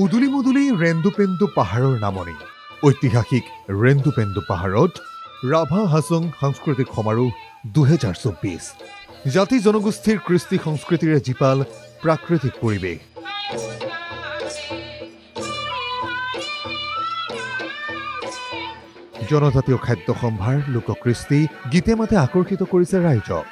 উদুলি মুদুলি ৰেন্দুপেন্দু পাহাৰৰ নামনি ঐতিহাসিক ৰেন্দুপেন্দু পাহাৰত ৰাভা হাছং সাংস্কৃতিক সমাৰোহ 2024 জাতি জনগোষ্ঠীৰ কৃষ্টি সংস্কৃতিৰে জীপাল প্ৰাকৃতিক পৰিৱেশ জনজাতীয় খাদ্য সম্ভাৰ লোককৃষ্টি গীতে মাতে আকৰ্ষিত কৰিছে ৰাইজক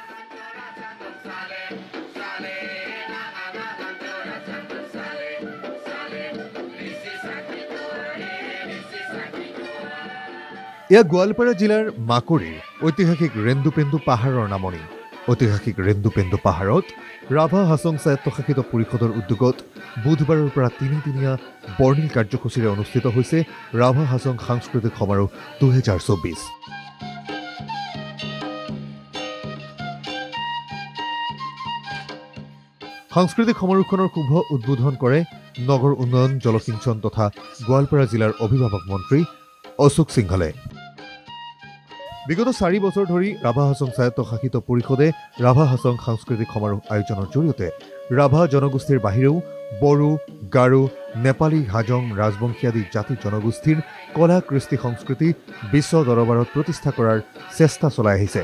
এয়া গোৱালপাৰা জিলাৰ মাকৰিৰ ঐতিহাসিক ৰেন্দুপেন্দু পাহাৰৰ নামনি ঐতিহাসিক ৰেন্দুপেন্দু পাহাৰত ৰাভা হাছং স্বায়ত্তশাসিত পৰিষদৰ উদ্যোগত বুধবাৰৰ পৰা তিনিদিনীয়া বৰ্ণিল কাৰ্যসূচীৰে অনুষ্ঠিত হৈছে ৰাভা হাছং সাংস্কৃতিক সমাৰোহ 2024 সাংস্কৃতিক সমাৰোহখনৰ শুভ উদ্বোধন কৰে নগৰ উন্নয়ন জলসিঞ্চন তথা গোৱালপাৰা জিলাৰ অভিভাৱক মন্ত্ৰী অশোক সিংহলে বিগত 4 বছৰ ধৰি ৰাভা হাছং স্বায়ত্তশাসিত পৰিষদে ৰাভা হাছং সাংস্কৃতিক সমাৰোহ আয়োজনৰ জৰিয়তে ৰাভা জনগোষ্ঠীৰ বাহিৰেও বড়ো গাৰো নেপালী হাজং ৰাজবংশী আদি জাতি জনগোষ্ঠীৰ কলা কৃষ্টি সংস্কৃতি বিশ্ব দৰবাৰত প্ৰতিষ্ঠা কৰাৰ চেষ্টা চলাই আহিছে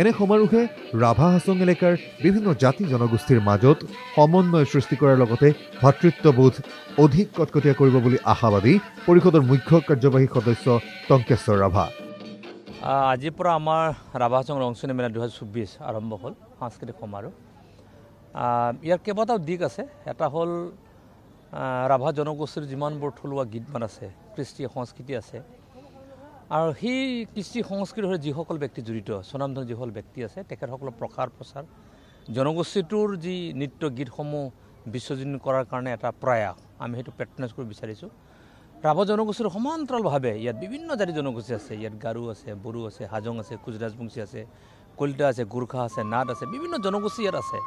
এনে সমাৰোহে ৰাভা হাছং এলেকাৰ বিভিন্ন জাতি জনগোষ্ঠীৰ মাজত সমন্বয় সৃষ্টি কৰাৰ লগতে ভাতৃত্ববোধ অধিক কটকটীয়া কৰিব বুলি আশাবাদী পৰিষদৰ মুখ্য কাৰ্যবাহী সদস্য টংকেশ্বৰ ৰাভা আজিৰ পৰা আমাৰ ৰাভা হাছং ৰংচনী মেলা 2024 আৰম্ভ হ'ল সাংস্কৃতিক সমাৰোহ ইয়াৰ কেইবাটাও দিশ আছে এটা হ'ল ৰাভা জনগোষ্ঠীৰ যিমানবোৰ থলুৱা গীতমান আছে কৃষ্টি সংস্কৃতি আছে আৰু সেই কৃষ্টি সংস্কৃতিৰ সৈতে যিসকল ব্যক্তি জড়িত স্বনামধন্য যিসকল ব্যক্তি আছে তেখেতসকলৰ প্ৰসাৰ প্ৰচাৰ জনগোষ্ঠীটোৰ যি নৃত্য গীতসমূহ বিশ্বজনীন কৰাৰ কাৰণে এটা প্ৰয়াস আমি সেইটো পেট্ৰনাইজ কৰিব বিচাৰিছোঁ ৰাভা জনগোষ্ঠীৰ সমান্তৰালভাৱে ইয়াত বিভিন্ন জাতি জনগোষ্ঠী আছে ইয়াত গাৰো আছে বড়ো আছে হাজং আছে কোচ ৰাজবংশী আছে কলিতা আছে গোৰ্খা আছে নাট আছে বিভিন্ন জনগোষ্ঠী ইয়াত আছে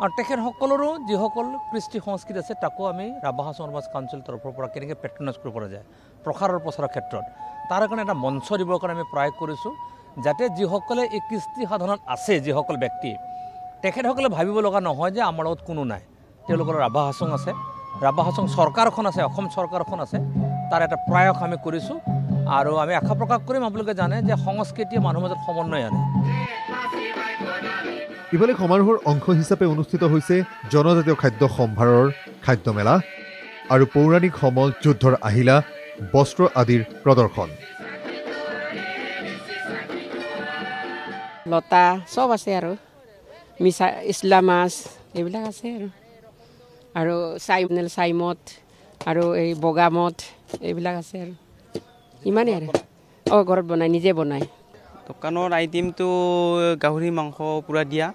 আৰু তেখেতসকলৰো যিসকল কৃষ্টি সংস্কৃতি আছে তাকো আমি ৰাভা হাছং সমাজ কাউন্সিলৰ তৰফৰ পৰা কেনেকৈ পেট্ৰনাইজ কৰিব পৰা যায় প্ৰসাৰৰ প্ৰচাৰৰ ক্ষেত্ৰত তাৰ কাৰণে এটা মঞ্চ দিবৰ কাৰণে আমি প্ৰয়াস কৰিছোঁ যাতে যিসকলে এই কৃষ্টি সাধনাত আছে যিসকল ব্যক্তি তেখেতসকলে ভাবিব লগা নহয় যে আমাৰ লগত কোনো নাই তেওঁলোকৰ ৰাভা হাছং আছে ৰাভা হাছং চৰকাৰখন আছে অসম চৰকাৰখন আছে তাৰ এটা প্ৰয়াস আমি কৰিছোঁ আৰু আমি আশা প্ৰকাশ কৰিম আপোনালোকে জানে যে সংস্কৃতিয়ে মানুহৰ মাজত সমন্বয় আনে ইফালে সমাৰোহৰ অংশ হিচাপে অনুষ্ঠিত হৈছে জনজাতীয় খাদ্য সম্ভাৰৰ খাদ্য মেলা আৰু পৌৰাণিক সমল যুদ্ধৰ আহিলা বস্ত্ৰ আদিৰ প্ৰদৰ্শন লতা সব আছে আৰু মিছা ইছলা মাছ এইবিলাক আছে আৰু চাইমত আৰু এই বগামত এইবিলাক আছে আৰু ইমানেই আৰু ঘৰত বনাই নিজে বনাই দোকানৰ আইটেমটো গাহৰি মাংস পুৰা দিয়া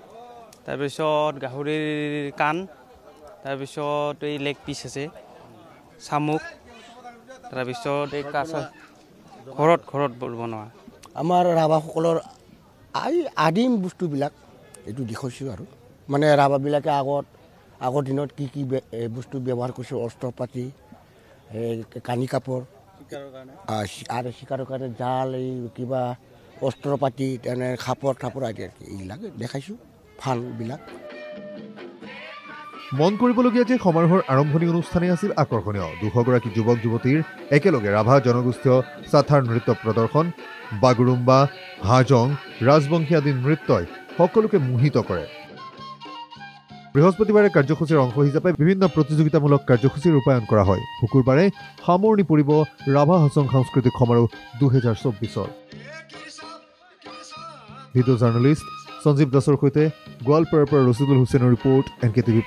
তাৰপিছত গাহৰিৰ কাণ তাৰপিছত এই লেগ পিচ আছে চামুক তাৰপিছত এই কাঁচা ঘৰত বনোৱা আমাৰ ৰাভাসকলৰ আদিম বস্তুবিলাক এইটো দেখুৱাইছোঁ আৰু মানে ৰাভাবিলাকে আগৰ দিনত কি বস্তু ব্যৱহাৰ কৰিছে অস্ত্ৰ পাতি কানি কাপোৰ আৰু চিকাৰৰ কাৰণে জাল এই কিবা অস্ত্ৰ পাতি তেনে খাপৰ আদি এইবিলাক দেখাইছোঁ ফানবিলাক মন কৰিবলগীয়া যে সমাৰোহৰ আৰম্ভণি অনুষ্ঠানে আছিল আকৰ্ষণীয় 200 গৰাকী যুৱক যুৱতীৰ একেলগে ৰাভা জনগোষ্ঠীয় সাথাৰ নৃত্য প্ৰদৰ্শন বাগুৰুম্বা হাজং ৰাজবংশী আদি নৃত্যই সকলোকে মোহিত কৰে বৃহস্পতিবাৰে কাৰ্যসূচীৰ অংশ হিচাপে বিভিন্ন প্ৰতিযোগিতামূলক কাৰ্যসূচী ৰূপায়ণ কৰা হয় শুকুৰবাৰে সামৰণি পৰিব ৰাভা হাছং সাংস্কৃতিক সমাৰোহ 2024 ভিডিঅ' জাৰ্নেলিষ্ট সঞ্জীৱ দাসৰ সৈতে গোৱালপাৰাৰ পৰা ৰচিদুল হুছেইনৰ ৰিপৰ্ট NKTV+